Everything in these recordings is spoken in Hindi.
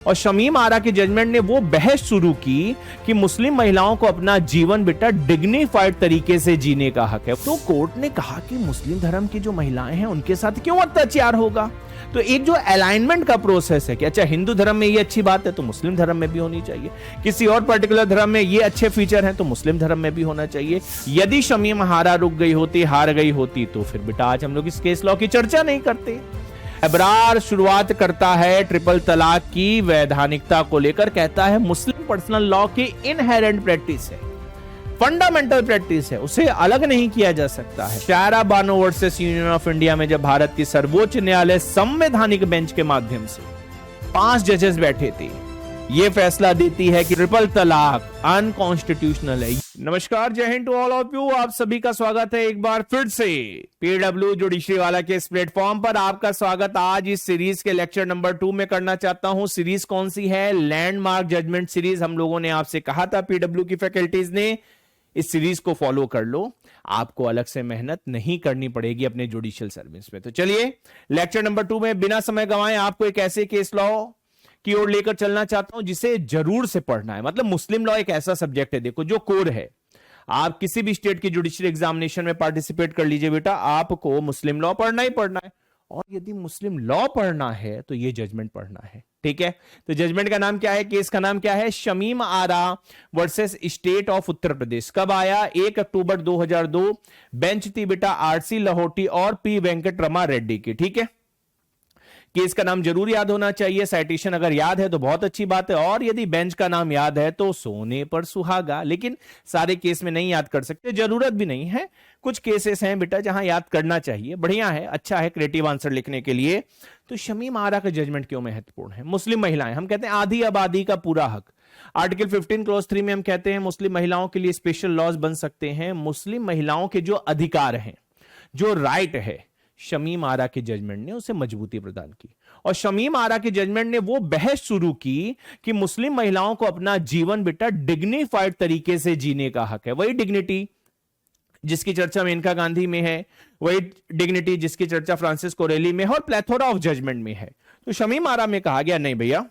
और शमीम आरा के जजमेंट ने वो बहस शुरू की कि मुस्लिम महिलाओं को अपना जीवन बेटा डिग्निफाइड तरीके से जीने का हक है। तो कोर्ट ने कहा कि मुस्लिम धर्म की जो महिलाएं हैं उनके साथ क्यों अत्याचार होगा। तो एक जो अलाइनमेंट का प्रोसेस है कि अच्छा हिंदू धर्म में ये अच्छी बात है तो मुस्लिम धर्म में भी होनी चाहिए, किसी और पर्टिकुलर धर्म में ये अच्छे फीचर हैं तो मुस्लिम धर्म में भी होना चाहिए। यदि शमीम आरा रुक गई होती, हार गई होती, तो फिर बेटा आज हम लोग इस केस लॉ की चर्चा नहीं करते। अबरार शुरुआत करता है ट्रिपल तलाक की वैधानिकता को लेकर, कहता है मुस्लिम पर्सनल लॉ की इनहेरेंट प्रैक्टिस है, फंडामेंटल प्रैक्टिस है, उसे अलग नहीं किया जा सकता है। Shayara Bano versus union of India में जब भारत की सर्वोच्च न्यायालय संवैधानिक बेंच के माध्यम से 5 जजेस बैठे थे, ये फैसला देती है कि ट्रिपल तलाक अनकॉन्स्टिट्यूशनल है। नमस्कार, जय Hind to all of you. आप सभी का स्वागत है एक बार फिर से पीडब्ल्यू जुडिशरी वाला के इस प्लेटफॉर्म पर। आपका स्वागत आज इस सीरीज के लेक्चर नंबर 2 में करना चाहता हूं। सीरीज कौन सी है? Landmark judgment series. हम लोगों ने आपसे कहा था, पीडब्ल्यू की फैकल्टीज ने, इस सीरीज को फॉलो कर लो, आपको अलग से मेहनत नहीं करनी पड़ेगी अपने जुडिशियल सर्विस में। तो चलिए लेक्चर नंबर 2 में बिना समय गंवाए आपको एक ऐसे केस लॉ की ओर लेकर चलना चाहता हूं जिसे जरूर से पढ़ना है। मतलब मुस्लिम लॉ एक ऐसा सब्जेक्ट है, देखो, जो कोर है। आप किसी भी स्टेट की जुडिशियल एग्जामिनेशन में पार्टिसिपेट कर लीजिए बेटा, आपको मुस्लिम लॉ पढ़ना ही पढ़ना है। और यदि मुस्लिम लॉ पढ़ना है तो ये जजमेंट पढ़ना है, ठीक है। तो जजमेंट का नाम क्या है, केस का नाम क्या है? शमीम आरा versus state of Uttar Pradesh. कब आया? 1 अक्टूबर 2002। बेंच थी बेटा आरसी लाहौटी और पी वेंकट रेड्डी की, ठीक है। केस का नाम जरूर याद होना चाहिए। साइटेशन अगर याद है तो बहुत अच्छी बात है, और यदि बेंच का नाम याद है तो सोने पर सुहागा। लेकिन सारे केस में नहीं याद कर सकते, जरूरत भी नहीं है। कुछ केसेस हैं बेटा जहां याद करना चाहिए, बढ़िया है, अच्छा है क्रिएटिव आंसर लिखने के लिए। तो शमीम आरा का जजमेंट क्यों महत्वपूर्ण है? मुस्लिम महिलाएं, हम कहते हैं आधी आबादी का पूरा हक। आर्टिकल 15 क्लॉज 3 में हम कहते हैं मुस्लिम महिलाओं के लिए स्पेशल लॉज बन सकते हैं। मुस्लिम महिलाओं के जो अधिकार हैं, जो राइट है, शमीम आरा के जजमेंट ने उसे मजबूती प्रदान की। और शमीम आरा के जजमेंट ने वो बहस शुरू की कि मुस्लिम महिलाओं को अपना जीवन बेटा डिग्निफाइड तरीके से जीने का हक है। वही डिग्निटी जिसकी चर्चा मेनका गांधी में है, वही डिग्निटी जिसकी चर्चा फ्रांसिस कोरेली में है और प्लेथोरा ऑफ जजमेंट में है। तो शमीम आरा में कहा गया, नहीं भैया,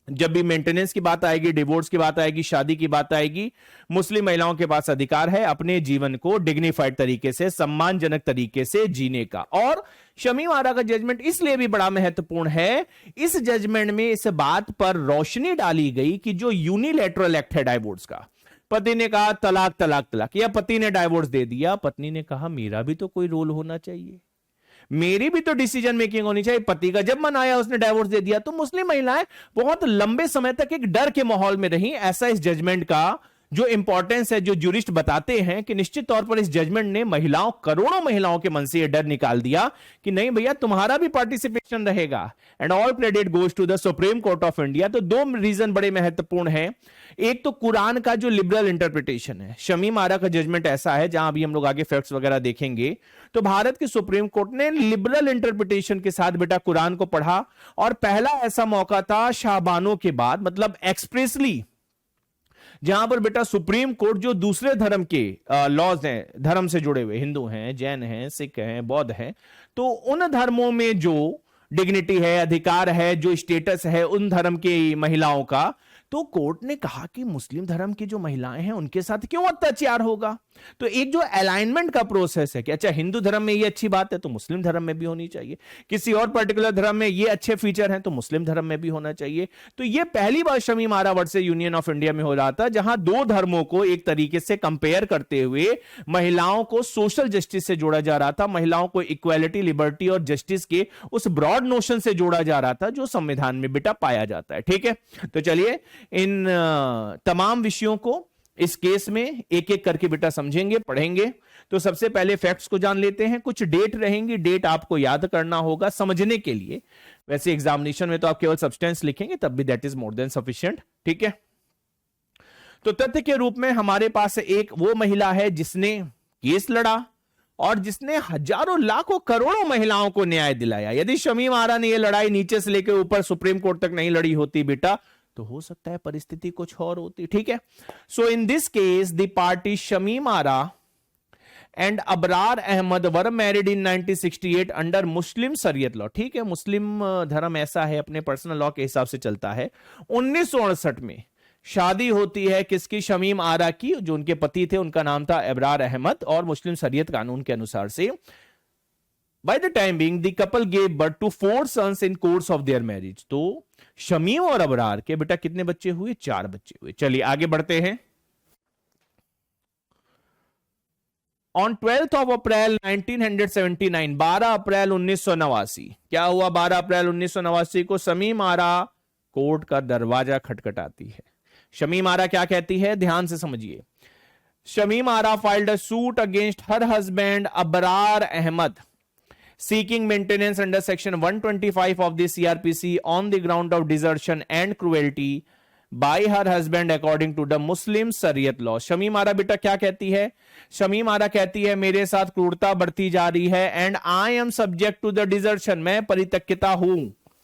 जब भी मेंटेनेंस की बात आएगी, डिवोर्स की बात आएगी, शादी की बात आएगी, मुस्लिम महिलाओं के पास अधिकार है अपने जीवन को डिग्निफाइड तरीके से, सम्मानजनक तरीके से जीने का। और शमीम आरा का जजमेंट इसलिए भी बड़ा महत्वपूर्ण है, इस जजमेंट में इस बात पर रोशनी डाली गई कि जो यूनिलैटरल एक्ट है डाइवोर्स का, पति ने कहा तलाक तलाक तलाक, या पति ने डाइवोर्स दे दिया, पत्नी ने कहा मेरा भी तो कोई रोल होना चाहिए, मेरी भी तो डिसीजन मेकिंग होनी चाहिए। पति का जब मन आया उसने डाइवोर्स दे दिया। तो मुस्लिम महिलाएं बहुत लंबे समय तक एक डर के माहौल में रही। ऐसा इस जजमेंट का जो इंपॉर्टेंस है, जो ज्यूरिस्ट बताते हैं कि निश्चित तौर पर इस जजमेंट ने महिलाओं, करोड़ों महिलाओं के मन से यह डर निकाल दिया कि नहीं भैया, तुम्हारा भी पार्टिसिपेशन रहेगा। And all credit goes to the Supreme Court of India. तो 2 रीजन बड़े महत्वपूर्ण हैं। एक तो कुरान का जो लिबरल इंटरप्रिटेशन है, शमीम आरा का जजमेंट ऐसा है, जहां अभी हम लोग आगे फैक्ट्स वगैरह देखेंगे, तो भारत की सुप्रीम कोर्ट ने लिबरल इंटरप्रिटेशन के साथ बेटा कुरान को पढ़ा। और पहला ऐसा मौका था शाहबानों के बाद, मतलब एक्सप्रेसली, जहां पर बेटा सुप्रीम कोर्ट जो दूसरे धर्म के लॉज हैं, धर्म से जुड़े हुए, हिंदू हैं, जैन हैं, सिख हैं, बौद्ध हैं, तो उन धर्मों में जो डिग्निटी है, अधिकार है, जो स्टेटस है उन धर्म की महिलाओं का, तो कोर्ट ने कहा कि मुस्लिम धर्म की जो महिलाएं हैं उनके साथ क्यों अत्याचार होगा। तो एक जो अलाइनमेंट का प्रोसेस है कि अच्छा हिंदू धर्म में ये अच्छी बात है तो मुस्लिम धर्म में भी होनी चाहिए, किसी और पर्टिकुलर धर्म में ये अच्छे फीचर हैं तो मुस्लिम धर्म में भी होना चाहिए। तो ये पहली बार शमीम आरा वर्सेस यूनियन ऑफ इंडिया में हो रहा था, जहां 2 धर्मों को एक तरीके से कंपेयर करते हुए महिलाओं को सोशल जस्टिस से जोड़ा जा रहा था, महिलाओं को इक्वालिटी, लिबर्टी और जस्टिस के उस ब्रॉड नोशन से जोड़ा जा रहा था जो संविधान में बेटा पाया जाता है, ठीक है। तो चलिए इन तमाम विषयों को इस केस में एक एक करके बेटा समझेंगे, पढ़ेंगे। तो सबसे पहले फैक्ट्स को जान लेते हैं। कुछ डेट रहेंगी, डेट आपको याद करना होगा समझने के लिए। वैसे एग्जामिनेशन में तो आप केवल सब्सटेंस लिखेंगे, तब भी that is more than sufficient, ठीक है। तो तथ्य के रूप में हमारे पास एक वो महिला है जिसने केस लड़ा और जिसने हजारों, लाखों, करोड़ों महिलाओं को न्याय दिलाया। यदि शमीम आरा ने यह लड़ाई नीचे से लेकर ऊपर सुप्रीम कोर्ट तक नहीं लड़ी होती बेटा, तो हो सकता है परिस्थिति कुछ और होती, ठीक है। So in this case the party Shamim Ara and Abrar Ahmad were married in 1968 under Muslim Shariat law. ठीक है, मुस्लिम धर्म ऐसा है, अपने पर्सनल लॉ के हिसाब से चलता है। 1968 में शादी होती है किसकी? शमीम आरा की। जो उनके पति थे उनका नाम था अबरार अहमद, और मुस्लिम शरीयत कानून के अनुसार से by the time being the couple gave birth to 4 sons in course of their marriage. तो शमीम और अबरार के बेटा कितने बच्चे हुए? 4 बच्चे हुए। चलिए आगे बढ़ते हैं। ऑन 12th of April 1979, 12 अप्रैल 1989, क्या हुआ? 12 अप्रैल 1989 को शमीम आरा कोर्ट का दरवाजा खटखटाती है। शमीम आरा क्या कहती है? ध्यान से समझिए। Shamim Ara filed a suit against her husband Abrar Ahmad seeking maintenance under section 125 of the CRPC on the ground of desertion and cruelty by her husband according to the Muslim Shariat law। Shamim Ara बेटा क्या कहती है? शमीम आरा कहती है मेरे साथ क्रूरता बढ़ती जा रही है, and I am subject to the desertion, मैं परित्यक्ता हूं।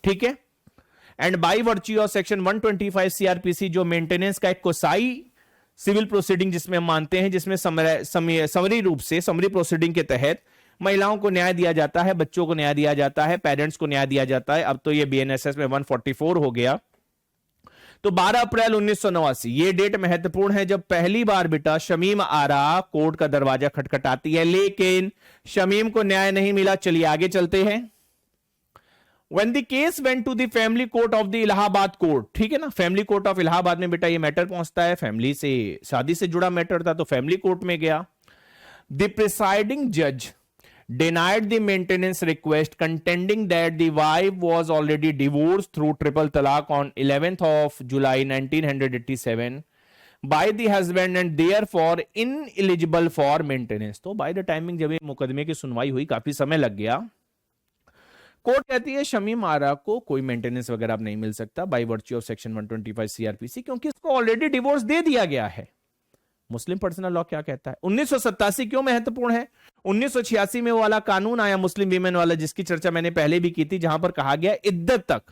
ठीक है, and by virtue of section 125 CRPC, जो मेंटेनेंस का एक कोसाई सिविल प्रोसीडिंग जिसमें हम मानते हैं, जिसमें समरी रूप से समरी प्रोसीडिंग के तहत महिलाओं को न्याय दिया जाता है, बच्चों को न्याय दिया जाता है, पेरेंट्स को न्याय दिया जाता है। अब तो ये BNSS में 144 हो गया। तो 12 अप्रैल 1989 ये डेट महत्वपूर्ण है जब पहली बार बेटा शमीम आरा कोर्ट का दरवाजा खटखटाती है, लेकिन शमीम को न्याय नहीं मिला। चलिए आगे चलते हैं। When the case went to the family court of the Allahabad court, ठीक है ना, फैमिली कोर्ट ऑफ इलाहाबाद में बेटा ये मैटर पहुंचता है, फैमिली से, शादी से जुड़ा मैटर था, तो फैमिली कोर्ट में गया। The presiding judge denied the maintenance request, contending that the wife was already divorced through triple talaq on 11th of July 1987 by the husband and therefore ineligible for maintenance। तो by the timing जब ये मुकदमे की सुनवाई हुई काफी समय लग गया। कोर्ट कहती है शमीम आरा को कोई मेंटेनेंस वगैरह अब नहीं मिल सकता by virtue of section 125 CRPC, क्योंकि इसको ऑलरेडी डिवोर्स दे दिया गया है। मुस्लिम पर्सनल लॉ क्या कहता है? 1987 क्यों महत्वपूर्ण है? 1986 में वो वाला कानून आया मुस्लिम वीमेन वाला, जिसकी चर्चा मैंने पहले भी की थी, जहां पर कहा गया इद्दत तक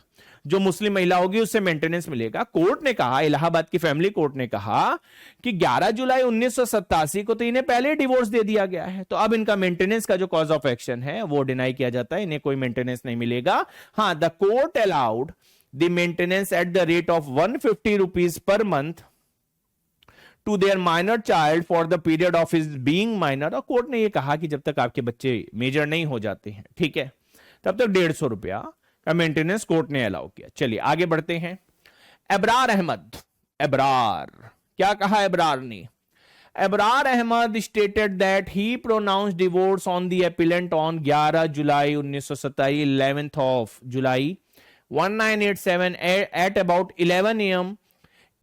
जो मुस्लिम महिला होगी उससे मेंटेनेंस मिलेगा। कोर्ट ने कहा, इलाहाबाद की फैमिली कोर्ट ने कहा कि 11 जुलाई 1987 को तो इन्हें पहले डिवोर्स दे दिया गया है, तो अब इनका मेंटेनेंस का जो कॉज ऑफ एक्शन है वो डिनाई किया जाता है, इन्हें कोई मेंटेनेंस नहीं मिलेगा। हाँ, the court allowed the maintenance at the rate of 150 rupees per month to their minor child for the period of his being minor. और कोर्ट ने यह कहा कि जब तक आपके बच्चे मेजर नहीं हो जाते हैं, ठीक है, तब तक 150 रुपया का मेंटेनेंस कोर्ट ने अलाउ किया। चलिए आगे बढ़ते हैं। अबरार अहमद, अबरार क्या कहा अबरार ने? Abrar Ahmed stated that he pronounced divorce on the appellant on 11 July 1987, 11th of July 1987 at about 11 AM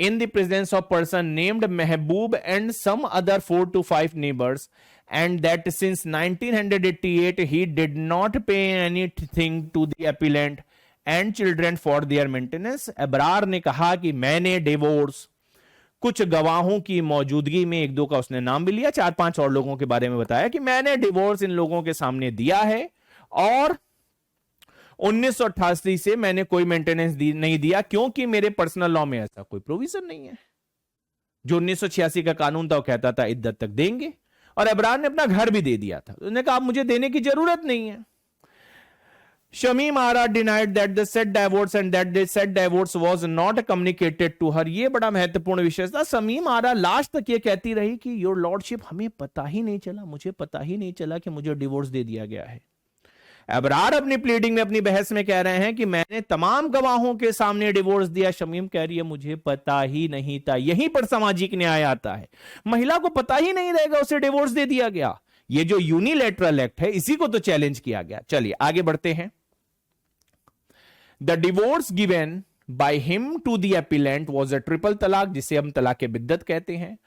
in the presence of person named Mehboob and some other 4 to 5 neighbors, and that since 1988 he did not pay anything to the appellant and children for their maintenance। Abrar ने कहा कि मैंने डिवोर्स कुछ गवाहों की मौजूदगी में, एक दो का उसने नाम भी लिया, 4-5 और लोगों के बारे में बताया कि मैंने डिवोर्स इन लोगों के सामने दिया है, और 1988 से मैंने कोई मेंटेनेंस नहीं दिया, क्योंकि मेरे पर्सनल लॉ में ऐसा कोई प्रोविजन नहीं है। जो 1986 का कानून था वो कहता था इद्दत तक देंगे, और अबरार ने अपना घर भी दे दिया था, उसने कहा मुझे देने की जरूरत नहीं है। Shamim Ara denied that the said divorce and that the said divorce was not communicated to her. ये बड़ा महत्वपूर्ण विषय था। शमीम आरा लास्ट तक ये कहती रही कि योर लॉर्डशिप, हमें पता ही नहीं चला, मुझे पता ही नहीं चला कि मुझे डिवोर्स दे दिया गया है। अबरार अपनी प्लीडिंग में, अपनी बहस में कह रहे हैं कि मैंने तमाम गवाहों के सामने डिवोर्स दिया। शमीम कह रही है मुझे पता ही नहीं था। यहीं पर सामाजिक न्याय आता है। महिला को पता ही नहीं रहेगा, उसे डिवोर्स दे दिया गया। ये जो यूनिलैटरल एक्ट है, इसी को तो चैलेंज किया गया। चलिए आगे बढ़ते हैं। The divorce given by him to the appellant was a triple talaq, जिसे हम तलाक बिद्दत कहते हैं,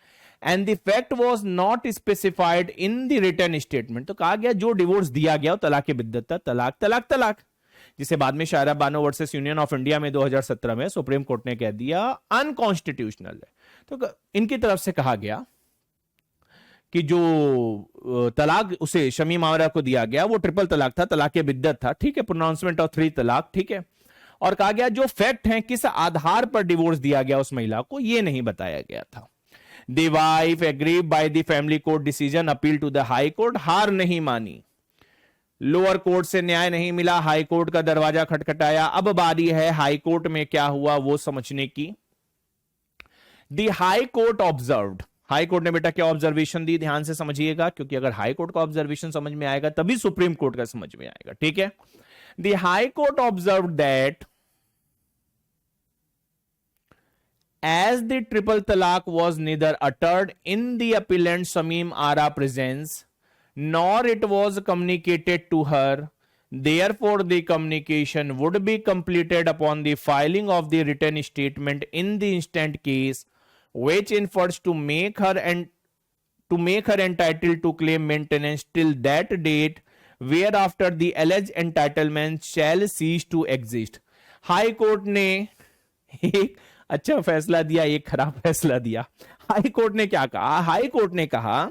and the fact was not specified in the written statement. तो कहा गया जो डिवोर्स दिया गया वो तलाक बिद्दत था, तलाक तलाक तलाक, जिसे बाद में Shayara Bano versus union of India में 2017 में सुप्रीम कोर्ट ने कह दिया अनकॉन्स्टिट्यूशनल है। तो इनकी तरफ से कहा गया कि जो तलाक उसे शमीम आरा को दिया गया वो ट्रिपल तलाक था, तलाक बिद्दत था, ठीक है, प्रोनाउंसमेंट ऑफ 3 तलाक, ठीक है। और कहा गया जो फैक्ट है, किस आधार पर डिवोर्स दिया गया उस महिला को, यह नहीं बताया गया था। The wife agree by the family court decision, appeal to the high court, हार नहीं मानी, लोअर कोर्ट से न्याय नहीं मिला, हाई कोर्ट का दरवाजा खटखटाया। अब बारी है हाई कोर्ट में क्या हुआ वो समझने की। The high court observed, high court ने बेटा क्या ऑब्जर्वेशन दी, ध्यान से समझिएगा, क्योंकि अगर हाई कोर्ट का ऑब्जर्वेशन समझ में आएगा तभी सुप्रीम कोर्ट का समझ में आएगा, ठीक है। The high court observed that as the triple talaq was neither uttered in the appellant Shamim Ara presence nor it was communicated to her, therefore the communication would be completed upon the filing of the written statement in the instant case, which infers to make her entitled to claim maintenance till that date, whereafter the alleged entitlement shall cease to exist. High court ने एक अच्छा फैसला दिया, एक खराब फैसला दिया। हाई कोर्ट ने क्या कहा, हाई कोर्ट ने कहा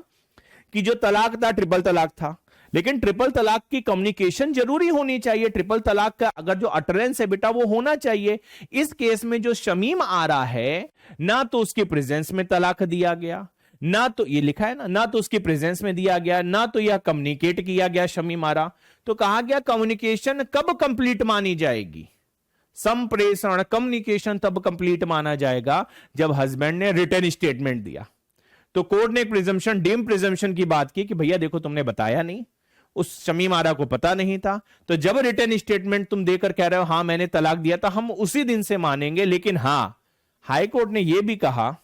कि जो तलाक था ट्रिपल तलाक था, लेकिन ट्रिपल तलाक की कम्युनिकेशन जरूरी होनी चाहिए, ट्रिपल तलाक का अगर जो अटरेंस है बेटा वो होना चाहिए। इस केस में जो शमीम आरा है, ना तो उसके प्रेजेंस में तलाक दिया गया, ना तो ये लिखा है ना तो उसकी प्रेजेंस में दिया गया, ना तो यह कम्युनिकेट किया गया शमीम आरा। तो कहा गया कम्युनिकेशन कब कंप्लीट मानी जाएगी, संप्रेषण कम्युनिकेशन तब कंप्लीट माना जाएगा जब हस्बैंड ने रिटर्न स्टेटमेंट दिया। तो कोर्ट ने प्रिजम्पशन, डीम प्रिजम्पशन की बात की कि भैया देखो तुमने बताया नहीं, उस शमीम आरा को पता नहीं था, तो जब रिटर्न स्टेटमेंट तुम देकर कह रहे हो हां मैंने तलाक दिया था, हम उसी दिन से मानेंगे। लेकिन हां, हाई कोर्ट ने यह भी कहा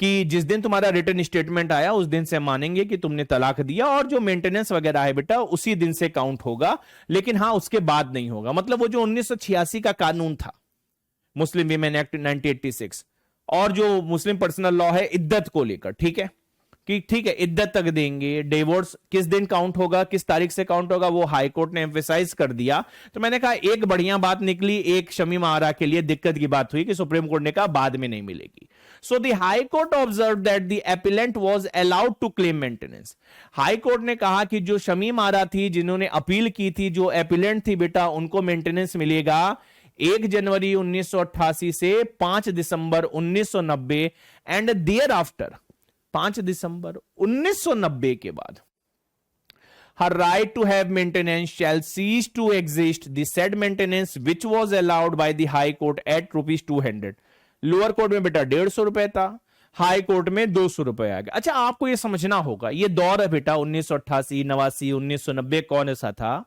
कि जिस दिन तुम्हारा रिटर्न स्टेटमेंट आया उस दिन से मानेंगे कि तुमने तलाक दिया, और जो मेंटेनेंस वगैरह है बेटा उसी दिन से काउंट होगा, लेकिन हां उसके बाद नहीं होगा। मतलब वो जो 1986 का कानून था, मुस्लिम वीमेन एक्ट 1986, और जो मुस्लिम पर्सनल लॉ है इद्दत को लेकर, ठीक है कि ठीक है इद्दत तक देंगे, डिवोर्स किस दिन काउंट होगा, किस तारीख से काउंट होगा, वो हाई कोर्ट ने एम्फेसाइज कर दिया। तो मैंने कहा एक बढ़िया बात निकली, एक शमीम आरा के लिए दिक्कत की बात हुई कि सुप्रीम कोर्ट ने कहा बाद में नहीं मिलेगी। So the high court observe that the appellant was allowed to claim maintenance. High court ने कहा कि जो शमीम आरा थी, जिन्होंने अपील की थी, जो एपिलेंट थी बेटा, उनको मेंटेनेंस मिलेगा 1 जनवरी 1988 से 5 December 1990 and there after 5 December 1990 के बाद her right to have maintenance shall cease to exist, the said maintenance which was allowed by the high court at ₹200। Lower court में बेटा 150 रुपए था, हाई कोर्ट में 200 रुपए आ गया। अच्छा आपको यह समझना होगा, यह दौर है बेटा 1988, 89, 1990 कौन ऐसा था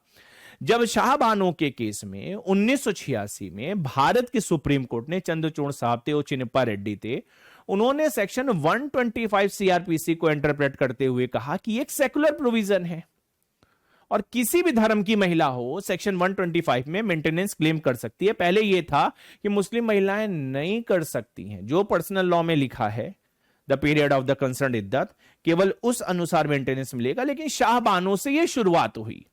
जब शाहबानो के केस में 1986 में भारत की सुप्रीम कोर्ट ने, चंद्रचूड़ साहब थे, वो चिन्नप्पा रेड्डी थे, उन्होंने सेक्शन 125 सीआरपीसी को इंटरप्रेट करते हुए कहा कि एक सेकुलर प्रोविजन है और किसी भी धर्म की महिला हो सेक्शन 125 में मेंटेनेंस क्लेम कर सकती है। पहले यह था कि मुस्लिम महिलाएं नहीं कर सकती हैं, जो पर्सनल लॉ में लिखा है the period of the concern इद्दत, केवल उस अनुसार मेंटेनेंस मिलेगा। लेकिन शाहबानो से यह शुरुआत हुई।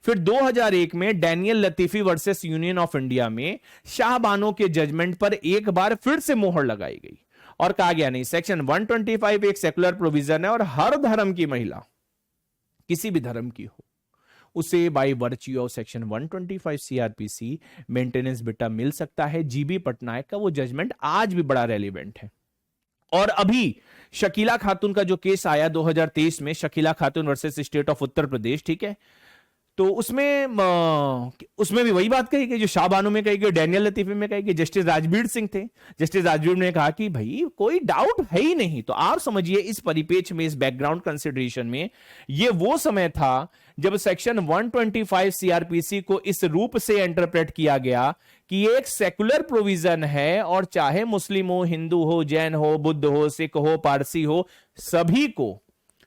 फिर 2001 में Daniel Latifi versus union of India में शाहबानो के जजमेंट पर एक बार फिर से मोहर लगाई गई और कहा गया नहीं, सेक्शन 125 एक सेकुलर प्रोविजन है और हर धर्म की महिला, किसी भी धर्म की हो, उसे by virtue of section 125 CrPC maintenance बेटा मिल सकता है। जीबी पटनायक का वो जजमेंट आज भी बड़ा रेलिवेंट है। और अभी शकीला खातून का जो केस आया 2023 में, शकीला खातून versus state of Uttar Pradesh, ठीक है, तो उसमें भी वही बात कही गई जो शाहबानो में कही गई, डैनियल लतीफी में कही गई। जस्टिस राजबीर सिंह थे, जस्टिस राजबीर ने कहा कि भाई कोई डाउट है ही नहीं। तो आप समझिए इस परिपेक्ष में, इस बैकग्राउंड कंसिडरेशन में, ये वो समय था जब सेक्शन 125 सीआरपीसी को इस रूप से इंटरप्रेट किया गया कि ये एक सेकुलर प्रोविजन है और चाहे मुस्लिम हो, हिंदू हो, जैन हो, बुद्ध हो, सिख हो, पारसी हो, सभी को,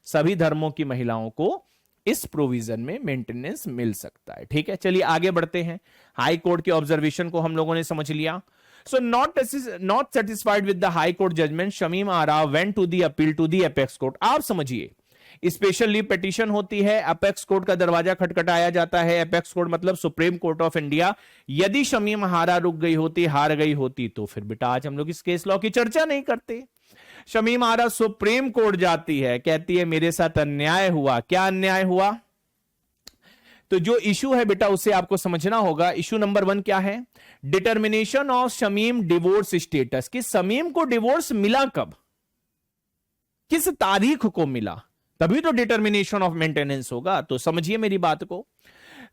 सभी धर्मों की महिलाओं को इस प्रोविजन में मेंटेनेंस मिल सकता है। ठीक है, चलिए आगे बढ़ते हैं। हाई कोर्ट के ऑब्जर्वेशन को हम लोगों ने समझ लिया। So not satisfied with the high court judgment, Shamim Ara went to the appeal to the apex court. आप समझिए स्पेशल लीव पिटीशन होती है, अपेक्स कोर्ट का दरवाजा खटखटाया जाता है। अपेक्स कोर्ट मतलब सुप्रीम कोर्ट ऑफ इंडिया। यदि शमीम आरा रुक गई होती, हार गई होती, तो फिर बेटा आज हम लोग इस केस लॉ की चर्चा नहीं करते। शमीम आरा सुप्रीम कोर्ट जाती है, कहती है मेरे साथ अन्याय हुआ। क्या अन्याय हुआ? तो जो इशू है बेटा उसे आपको समझना होगा। इशू नंबर 1 क्या है? Determination of Shamim divorce status, कि शमीम को डिवोर्स मिला कब। किस तारीख को मिला, तभी तो डिटर्मिनेशन ऑफ मेंटेनेंस होगा। तो समझिए मेरी बात को,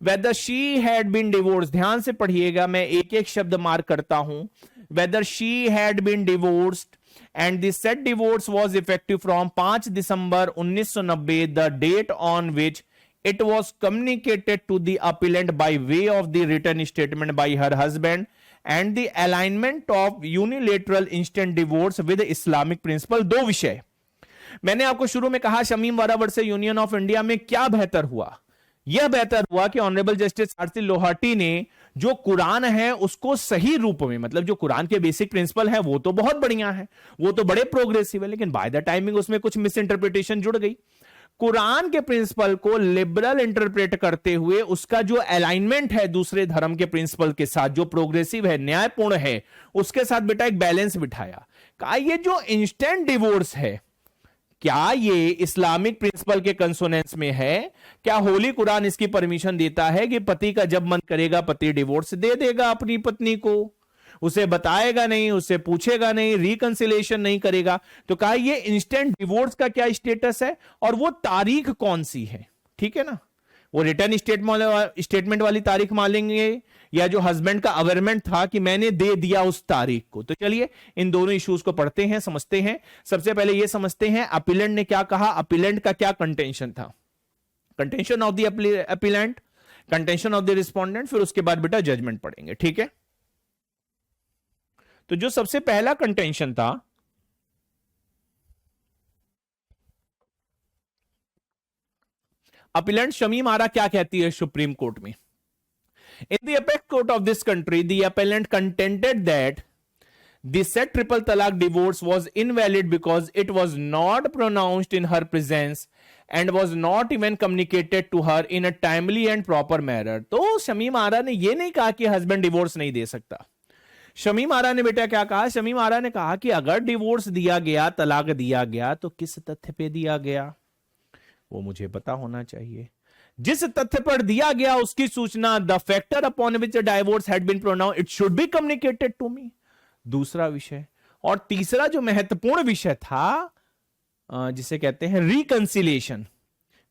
whether she had been divorce, ध्यान से पढ़िएगा, मैं एक एक शब्द मार्क करता हूं। Whether she had been divorced and the said divorce was effective from 5 December 1990, the date on which it was communicated to the appellant by way of the written statement by her husband and the alignment of unilateral instant divorce with Islamic principle। दो विषय मैंने आपको शुरू में कहा, शमीम वारा वर्सेस यूनियन ऑफ इंडिया में क्या बेहतर हुआ? यह बेहतर हुआ कि ऑनरेबल जस्टिस आरसी लोहाटी ने जो कुरान है उसको सही रूप में, मतलब जो कुरान के बेसिक प्रिंसिपल है वो तो बहुत बढ़िया है, वो तो बड़े प्रोग्रेसिव है, लेकिन बाय द टाइमिंग उसमें कुछ मिस इंटरप्रिटेशन जुड़ गई। कुरान के प्रिंसिपल को लिबरल इंटरप्रेट करते हुए उसका जो अलाइनमेंट है दूसरे धर्म के प्रिंसिपल के साथ, जो प्रोग्रेसिव है, न्यायपूर्ण है, उसके साथ बेटा एक बैलेंस बिठाया। कहा ये जो इंस्टेंट डिवोर्स है, क्या ये इस्लामिक प्रिंसिपल के कंसोनेंस में है? क्या होली कुरान इसकी परमिशन देता है कि पति का जब मन करेगा पति डिवोर्स दे देगा अपनी पत्नी को, उसे बताएगा नहीं, उससे पूछेगा नहीं, रिकंसिलेशन नहीं करेगा? तो कहा ये इंस्टेंट डिवोर्स का क्या स्टेटस है और वो तारीख कौन सी है? ठीक है ना, वो रिटर्न स्टेटमेंट वाली तारीख मानेंगे या जो हस्बैंड का अवेयरमेंट था कि मैंने दे दिया उस तारीख को? तो चलिए इन दोनों इश्यूज को पढ़ते हैं, समझते हैं। सबसे पहले ये समझते हैं अपीलेंट ने क्या कहा, अपीलेंट का क्या कंटेंशन था, contention of the appellate, contention of the respondent, फिर उसके बाद बेटा जजमेंट पढ़ेंगे। ठीक है, तो जो सबसे पहला कंटेंशन था, अपीलेंट शमीम आरा क्या कहती है सुप्रीम कोर्ट में? In the apex court of this country, the appellant contended that the said triple talaq divorce was invalid because it was not pronounced in her presence and was not even communicated to her in a timely and proper manner। तो शमीम आरा ने यह नहीं कहा कि हस्बैंड डिवोर्स नहीं दे सकता। शमीम आरा ने बेटा क्या कहा? शमीम आरा ने कहा कि अगर डिवोर्स दिया गया, तलाक दिया गया, तो किस तथ्य पे दिया गया वो मुझे पता होना चाहिए। जिस तथ्य पर दिया गया उसकी सूचना, the factor upon which divorce had been pronounced, it should be communicated to me, दूसरा विषय। और तीसरा जो महत्वपूर्ण विषय था जिसे कहते हैं रिकंसिलेशन,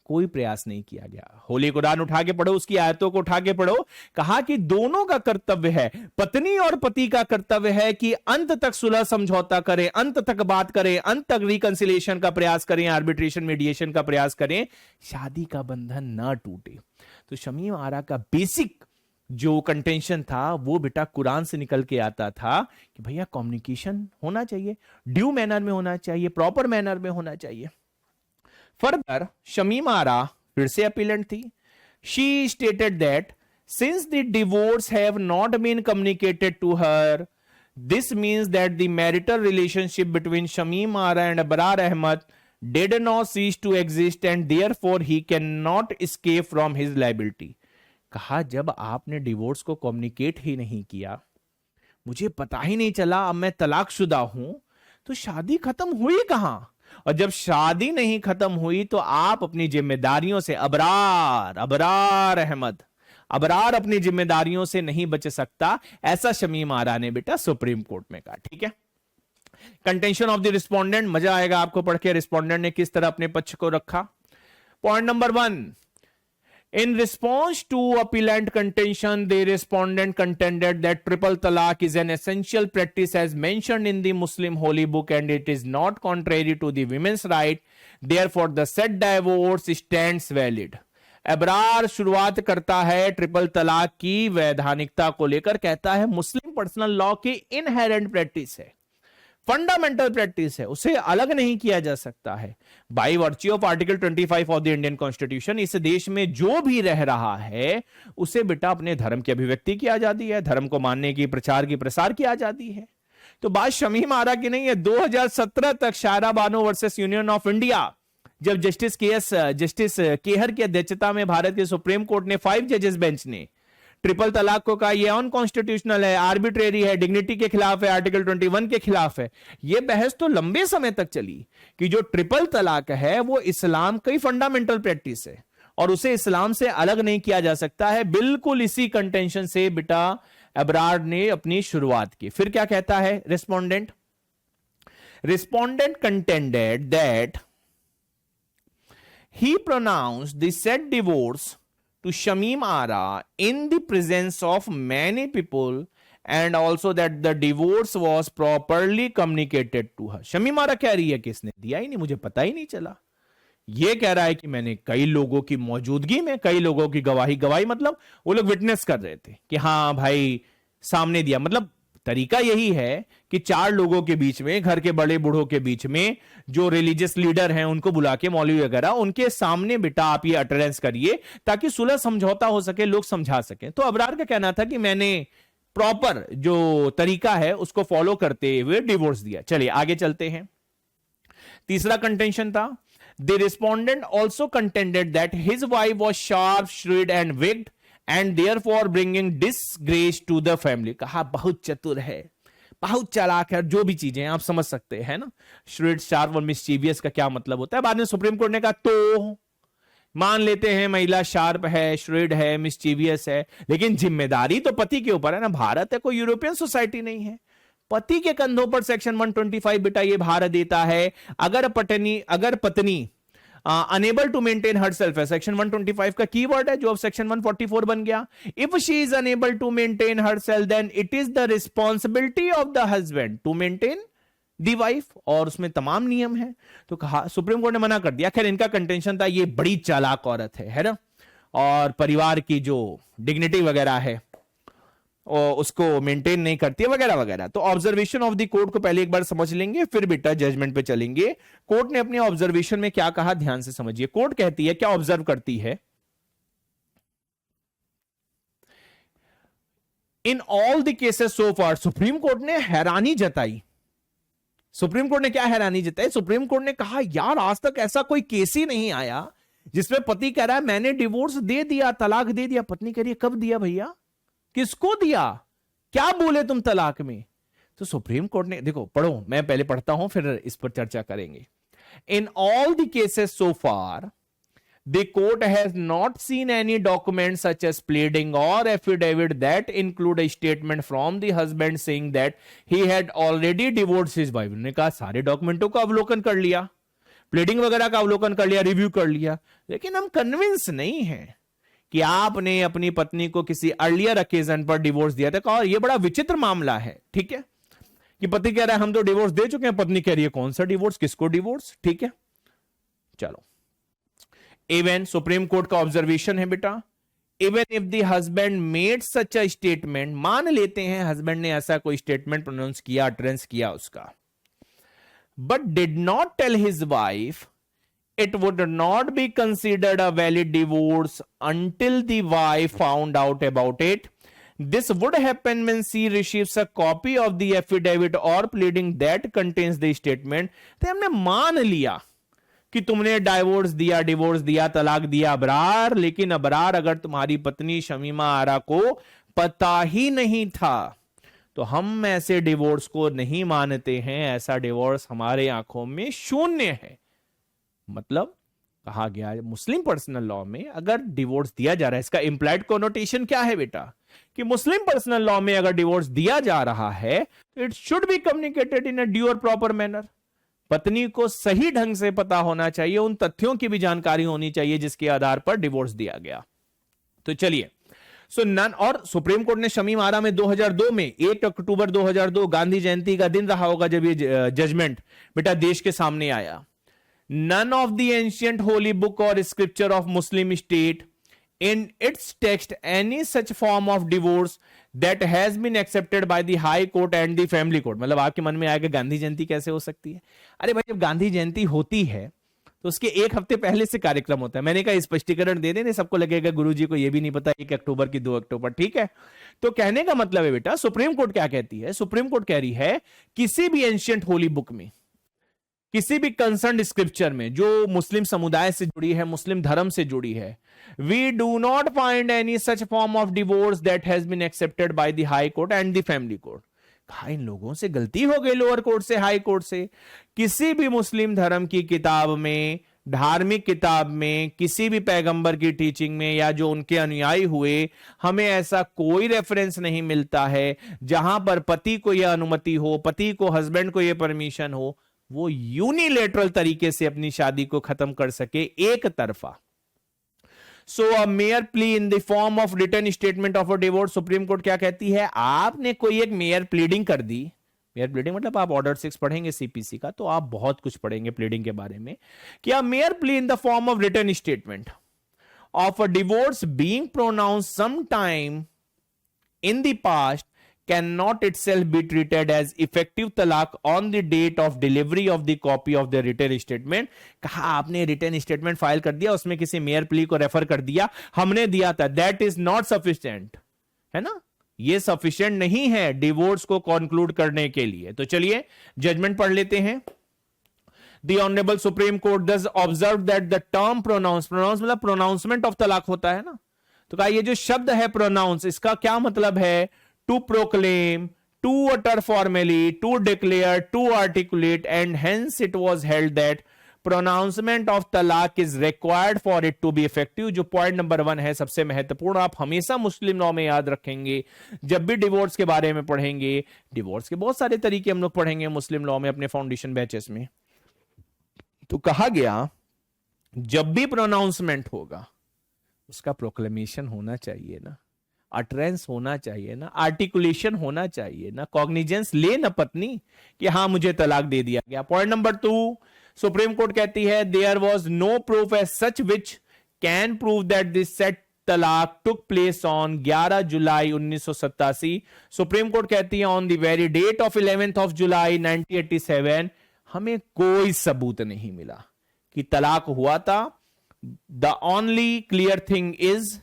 कोई प्रयास नहीं किया गया। होली कुरान उठा के पढ़ो, उसकी आयतों को उठा के पढ़ो। कहा कि दोनों का कर्तव्य है, पत्नी और पति का कर्तव्य है कि अंत तक सुलह समझौता करें, अंत तक बात करें, अंत तक रिकंसिलेशन का प्रयास करें, आर्बिट्रेशन मीडिएशन का प्रयास करें, शादी का बंधन ना टूटे। तो शमीम आरा का बेसिक जो कंटेंशन था वो बेटा कुरान से निकल के आता था कि भैया कम्युनिकेशन होना चाहिए, ड्यू मैनर में होना चाहिए, प्रॉपर मैनर में होना चाहिए। फर्दर शमीम आरा फिर से अपीलेंट थी। She stated that since the divorce have not been communicated to her, this means that the marital relationship between Shamim Ara and Abrar Ahmed did not cease to exist and therefore he cannot escape from his liability। कहा जब आपने डिवोर्स को कम्युनिकेट ही नहीं किया, मुझे पता ही नहीं चला, अब मैं तलाकशुदा हूं, तो शादी खत्म हुई कहां? और जब शादी नहीं खत्म हुई तो आप अपनी जिम्मेदारियों से, अबरार अहमद, अबरार अपनी जिम्मेदारियों से नहीं बच सकता, ऐसा शमीम आरा ने बेटा सुप्रीम कोर्ट में कहा। ठीक है, कंटेंशन ऑफ द रिस्पोंडेंट, मजा आएगा आपको पढ़ के रिस्पोंडेंट ने किस तरह अपने पक्ष को रखा। Point number 1, in response to appellant contention, the respondent contended that triple talaq is an essential practice as mentioned in the Muslim holy book and it is not contrary to the women's right, therefore the said divorce stands valid। Abrar शुरुआत करता है ट्रिपल तलाक की वैधानिकता को लेकर, कहता है मुस्लिम पर्सनल लॉ की इनहेरेंट प्रैक्टिस है, फंडामेंटल प्रैक्टिस है, उसे अलग नहीं किया जा सकता है। By virtue of article 25 of the Indian constitution, इस देश में जो भी रह रहा है उसे बेटा अपने धर्म की अभिव्यक्ति की आजादी है, धर्म को मानने की, प्रचार की, प्रसार की आजादी है। तो बात शमीम आरा की नहीं है। 2017 तक Shayara Bano versus union of India, जब जस्टिस केहर की अध्यक्षता में भारत के सुप्रीम कोर्ट ने 5 जजेस बेंच ने ट्रिपल तलाक को कहा यह अनकॉन्स्टिट्यूशनल है, आर्बिट्रेरी है, डिग्निटी के खिलाफ है, आर्टिकल 21 के खिलाफ है। यह बहस तो लंबे समय तक चली कि जो ट्रिपल तलाक है वो इस्लाम की फंडामेंटल प्रैक्टिस है और उसे इस्लाम से अलग नहीं किया जा सकता है। बिल्कुल इसी कंटेंशन से बेटा अबरार ने अपनी शुरुआत की। फिर क्या कहता है respondent? Respondent contended that he pronounced the said divorce to Shamim Ara in the presence of many people and also that the divorce was properly communicated to her. Shamim Ara कह रही है कि इसने दिया ही नहीं, मुझे पता ही नहीं चला. ये कह रहा है कि मैंने कई लोगों की मौजूदगी में, कई लोगों की गवाही मतलब वो लोग विटनेस कर रहे थे कि हाँ भाई सामने दिया. मतलब तरीका यही है कि 4 लोगों के बीच में, घर के बड़े बूढ़ों के बीच में जो रिलीजियस लीडर हैं उनको बुला के, मौलवी वगैरह, उनके सामने बेटा आप ये अटरेंस करिए ताकि सुलह समझौता हो सके, लोग समझा सके. तो अबरार का कहना था कि मैंने प्रॉपर जो तरीका है उसको फॉलो करते हुए डिवोर्स दिया. चलिए आगे चलते हैं. तीसरा कंटेंशन था, the respondent also contended that his wife was sharp, shrewd and wicked and therefore bringing disgrace to the family. कहा बहुत चतुर है, बहुत चालाक है, जो भी चीजें आप समझ सकते हैं ना. श्रीड, शार्प और मिस्चीवियस का क्या मतलब होता है. बाद में सुप्रीम कोर्ट ने कहा तो मान लेते हैं महिला शार्प है, श्रीड है, मिस्चीवियस है, लेकिन जिम्मेदारी तो पति के ऊपर है ना. भारत है, कोई यूरोपियन सोसाइटी नहीं है. पति के कंधों पर सेक्शन 125 बेटा ये भार देता है. अगर पत्नी unable to maintain herself है, सेक्शन 125 का कीवर्ड है जो अब सेक्शन 144 बन गया. If she is unable to maintain herself then it is the responsibility of the husband to maintain the wife. और उसमें तमाम नियम है. तो कहा, सुप्रीम कोर्ट ने मना कर दिया. खैर इनका कंटेंशन था ये बड़ी चालाक औरत है ना, और परिवार की जो डिग्निटी वगैरह है और उसको मेंटेन नहीं करती है वगैरह वगैरह. तो ऑब्जर्वेशन ऑफ द कोर्ट को पहले एक बार समझ लेंगे, फिर बेटा जजमेंट पे चलेंगे. कोर्ट ने अपने ऑब्जर्वेशन में क्या कहा ध्यान से समझिए. कोर्ट कहती है, क्या ऑब्जर्व करती है, इन all the cases so far. Supreme court ने हैरानी जताई. सुप्रीम कोर्ट ने क्या हैरानी जताई? सुप्रीम कोर्ट ने कहा यार आज तक ऐसा कोई केस ही नहीं आया जिसमें पति कह रहा है मैंने डिवोर्स दे दिया, तलाक दे दिया. पत्नी कह रही है कब दिया भैया, किसको दिया, क्या बोले तुम तलाक में. तो सुप्रीम कोर्ट ने, देखो पढ़ो, मैं पहले पढ़ता हूं फिर इस पर चर्चा करेंगे. In all the cases so far the court has not seen any document such as pleading और affidavit that include a statement from the husband saying that he had already divorced his wife. उन्होंने कहा सारे डॉक्यूमेंटों का अवलोकन कर लिया, प्लीडिंग वगैरह का अवलोकन कर लिया, रिव्यू कर लिया, लेकिन हम कन्विंस नहीं है कि आपने अपनी पत्नी को किसी अर्लियर ओकेजन पर डिवोर्स दिया था. और यह बड़ा विचित्र मामला है. ठीक है, कि पति कह रहा है हम तो डिवोर्स दे चुके हैं, पत्नी कह रही है कौन सा डिवोर्स, किसको डिवोर्स. ठीक है, चलो. इवन सुप्रीम कोर्ट का ऑब्जर्वेशन है बेटा, even if the husband made such a statement, मान लेते हैं हस्बैंड ने ऐसा कोई स्टेटमेंट प्रोनाउंस किया, अटरेंस किया उसका, but did not tell his wife, it would not be considered a valid divorce until the wife found out about it. This would happen when she receives a copy of the affidavit or pleading that contains the statement. तो हमने मान लिया कि तुमने डिवोर्स दिया, तलाक दिया अबरार, लेकिन अबरार अगर तुम्हारी पत्नी शमीमा आरा को पता ही नहीं था तो हम ऐसे डिवोर्स को नहीं मानते हैं. ऐसा डिवोर्स हमारे आंखों में शून्य है. मतलब कहा गया है मुस्लिम पर्सनल लॉ में अगर डिवोर्स दिया जा रहा है, इसका इंप्लाइड कोनोटेशन क्या है बेटा, कि मुस्लिम पर्सनल लॉ में अगर डिवोर्स दिया जा रहा है तो it should be communicated in a due और प्रॉपर मैनर. पत्नी को सही ढंग से पता होना चाहिए, उन तथ्यों की भी जानकारी होनी चाहिए जिसके आधार पर डिवोर्स दिया गया. तो चलिए, और सुप्रीम कोर्ट ने शमीम आरा में 2002 में 8 अक्टूबर 2002 गांधी जयंती का दिन रहा होगा जब ये जजमेंट बेटा देश के सामने आया. None of the ancient holy book or scripture of Muslim state in its text any such form of divorce that has been accepted by the high court and the family court. मतलब आपके मन में आएगा गांधी जयंती कैसे हो सकती है. अरे भाई जब गांधी जयंती होती है तो उसके एक हफ्ते पहले से कार्यक्रम होता है. मैंने कहा स्पष्टीकरण दे देने, सबको लगेगा गुरुजी को यह भी नहीं पता 1 अक्टूबर की 2 अक्टूबर. ठीक है, तो कहने का मतलब है बेटा सुप्रीम कोर्ट क्या कहती है, सुप्रीम कोर्ट कह रही है किसी भी एंशिएंट होली बुक में, किसी भी कंसर्न स्क्रिप्चर में जो मुस्लिम समुदाय से जुड़ी है, मुस्लिम धर्म से जुड़ी है, we do not find any such form of divorce that has been accepted by the high court and the family court. कहा इन लोगों से गलती हो गई, लोअर कोर्ट से, हाई कोर्ट से. किसी भी मुस्लिम धर्म की किताब में, धार्मिक किताब में, किसी भी पैगंबर की टीचिंग में या जो उनके अनुयायी हुए, हमें ऐसा कोई रेफरेंस नहीं मिलता है जहां पर पति को यह अनुमति हो, पति को, हस्बैंड को यह परमिशन हो, वो यूनिलेटरल तरीके से अपनी शादी को खत्म कर सके, एक तरफा। So a mere plea in the form of written statement of a divorce, Supreme Court क्या कहती है, आपने कोई एक मेयर प्लीडिंग कर दी, मेयर प्लीडिंग मतलब आप ऑर्डर 6 पढ़ेंगे सीपीसी का तो आप बहुत कुछ पढ़ेंगे प्लीडिंग के बारे में, कि a mere plea in the form of written statement of a divorce being pronounced sometime in the past cannot itself be treated as effective talaq on the date of delivery of the copy of the written statement। कहा आपने रिटर्न स्टेटमेंट फाइल कर दिया, उसमें किसी मेयर प्ली को रेफर कर दिया, हमने दिया था, दैट इज नॉट सफिशिएंट, है ना, ये सफिशिएंट नहीं है डिवोर्स को कंक्लूड करने के लिए। तो चलिए जजमेंट पढ़ लेते हैं। The Honorable Supreme Court thus observed that the term pronounce मतलब pronouncement of तलाक होता है ना, तो कहा ये जो शब्द है pronounce, इसका क्या मतलब है, to proclaim, to utter formally, to declare, to articulate, and hence it was held that pronouncement of तलाक is required for it to be effective। जो पॉइंट नंबर 1 है सबसे महत्वपूर्ण, आप हमेशा मुस्लिम लॉ में याद रखेंगे जब भी डिवोर्स के बारे में पढ़ेंगे। डिवोर्स के बहुत सारे तरीके हम लोग पढ़ेंगे मुस्लिम लॉ में अपने फाउंडेशन बैचेस में। तो कहा गया जब भी प्रोनाउंसमेंट होगा उसका प्रोक्लेमेशन होना चाहिए ना, अटरेंस होना चाहिए ना, आर्टिकुलेशन होना चाहिए ना, कॉग्निजेंस ले ना पत्नी कि हां मुझे तलाक दे दिया गया। पॉइंट नंबर 2, सुप्रीम कोर्ट कहती है there was no proof as such which can prove that this said तलाक took place on 11 July 1987। Supreme Court कहती है on the very date of 11th of July 1987 हमें कोई सबूत नहीं मिला कि तलाक हुआ था। The only clear thing is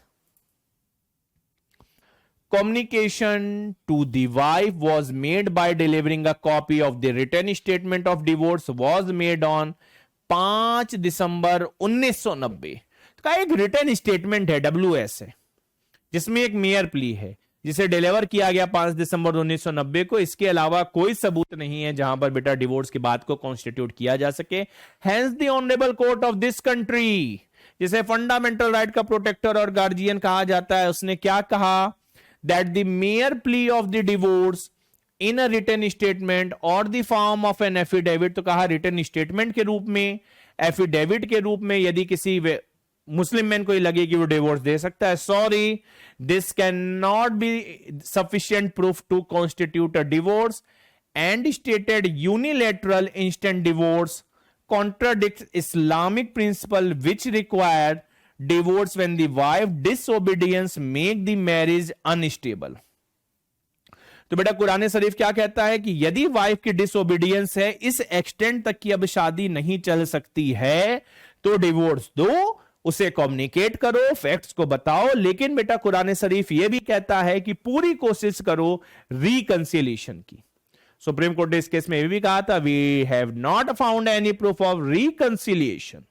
communication to the wife was made by delivering a copy of the written statement of divorce was made on 5 December 1990। तो का एक रिटर्न स्टेटमेंट है WS है जिसमें एक मेयर प्ली है जिसे डिलीवर किया गया 5 दिसंबर 1990 को। इसके अलावा कोई सबूत नहीं है जहां पर बेटा डिवोर्स की बात को कॉन्स्टिट्यूट किया जा सके। Hence the honourable court of this country, जिसे फंडामेंटल राइट का प्रोटेक्टर और गार्जियन कहा जाता है, उसने क्या कहा, that the mere plea of the divorce in a written statement और the form of an affidavit, तो कहा रिटन स्टेटमेंट के रूप में, एफिडेविट के रूप में, यदि किसी मुस्लिम मैन को लगे कि वो डिवोर्स दे सकता है, sorry this can not be sufficient proof to constitute a divorce and stated unilateral instant divorce contradicts Islamic principle which require divorce when the wife disobedience make the marriage unstable। तो बेटा कुरान शरीफ क्या कहता है कि यदि वाइफ की डिसोबीडियंस है इस एक्सटेंट तक कि अब शादी नहीं चल सकती है तो डिवोर्स दो, उसे कम्युनिकेट करो, फैक्ट्स को बताओ। लेकिन बेटा कुरान शरीफ यह भी कहता है कि पूरी कोशिश करो रिकंसिलिएशन की। सुप्रीम कोर्ट ने इस केस में भी कहा था we have not found any proof of reconciliation.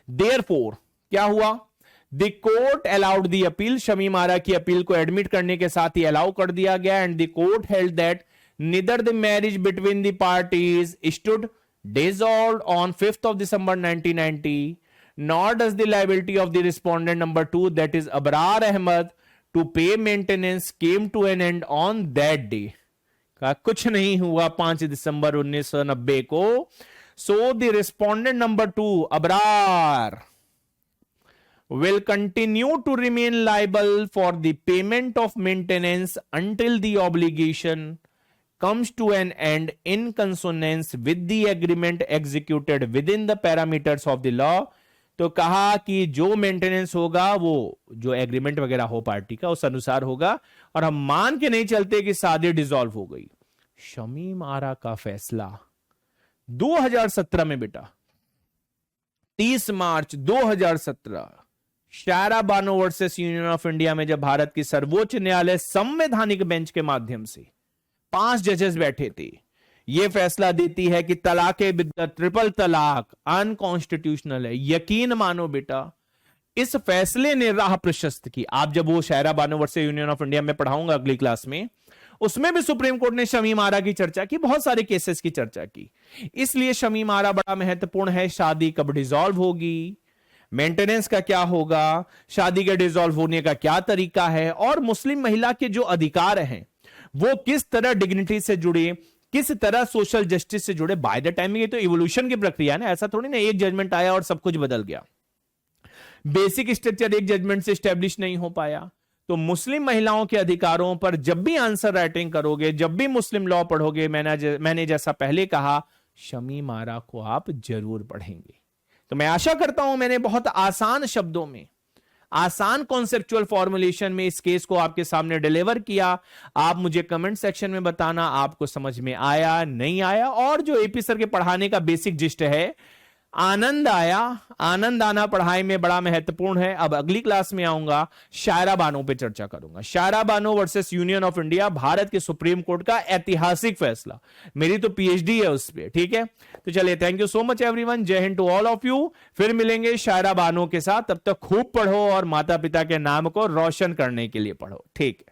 Therefore क्या हुआ, the court allowed the appeal, Shamim Ara की अपील को एडमिट करने के साथ ही अलाउ कर दिया गया। And the court held that neither the marriage between the parties stood dissolved on 5th of December 1990 nor does the liability of the respondent number 2 that is Abrar Ahmad to pay maintenance came to an end on that day। का कुछ नहीं हुआ 5 दिसंबर 1990 को। So the respondent number 2 Abrar will continue to remain liable for the payment of maintenance until the obligation comes to an end in consonance with the agreement executed within the parameters of the law। तो कहा कि जो मेंटेनेंस होगा वो जो एग्रीमेंट वगैरह हो पार्टी का उस अनुसार होगा और हम मान के नहीं चलते कि शादी डिसॉल्व हो गई। शमीम आरा का फैसला 2017 में बेटा 30 March 2017 Shayara Bano versus union of India में जब भारत की सर्वोच्च न्यायालय संवैधानिक बेंच के माध्यम से 5 जजेस बैठे थे, यह फैसला देती है कि तलाक बिद्दत, ट्रिपल तलाक अनकॉन्स्टिट्यूशनल है। यकीन मानो बेटा इस फैसले ने राह प्रशस्त की। आप जब वो Shayara Bano versus union of India में पढ़ाऊंगा अगली क्लास में, उसमें भी सुप्रीम कोर्ट ने शमीम आरा की चर्चा की, बहुत सारे केसेस की चर्चा की। इसलिए शमीम आरा बड़ा महत्वपूर्ण है। शादी कब डिसॉल्व होगी, मेंटेनेंस का क्या होगा, शादी के डिसॉल्व होने का क्या तरीका है और मुस्लिम महिला के जो अधिकार हैं वो किस तरह डिग्निटी से जुड़े, किस तरह सोशल जस्टिस से जुड़े। बाय द टाइम ये तो इवोल्यूशन की प्रक्रिया है ना, ऐसा थोड़ी ना एक जजमेंट आया और सब कुछ बदल गया। बेसिक स्ट्रक्चर एक जजमेंट से स्टैब्लिश नहीं हो पाया। तो मुस्लिम महिलाओं के अधिकारों पर जब भी आंसर राइटिंग करोगे, जब भी मुस्लिम लॉ पढ़ोगे, मैंने जैसा पहले कहा, शमी मारा को आप जरूर पढ़ेंगे। तो मैं आशा करता हूं मैंने बहुत आसान शब्दों में, आसान कॉन्सेप्चुअल फॉर्मुलेशन में इस केस को आपके सामने डिलीवर किया। आप मुझे कमेंट सेक्शन में बताना आपको समझ में आया नहीं आया, और जो एपी सर के पढ़ाने का बेसिक जिस्ट है, आनंद आया। आनंद आना पढ़ाई में बड़ा महत्वपूर्ण है। अब अगली क्लास में आऊंगा, शायरा बानो पे चर्चा करूंगा। Shayara Bano versus union of India, Bharat के सुप्रीम कोर्ट का ऐतिहासिक फैसला। मेरी तो पीएचडी है उस पर, ठीक है। तो चलिए, thank you so much everyone, जय Hind to all of you. फिर मिलेंगे शायरा बानो के साथ, तब तक खूब पढ़ो और माता पिता के नाम को रोशन करने के लिए पढ़ो, ठीक है।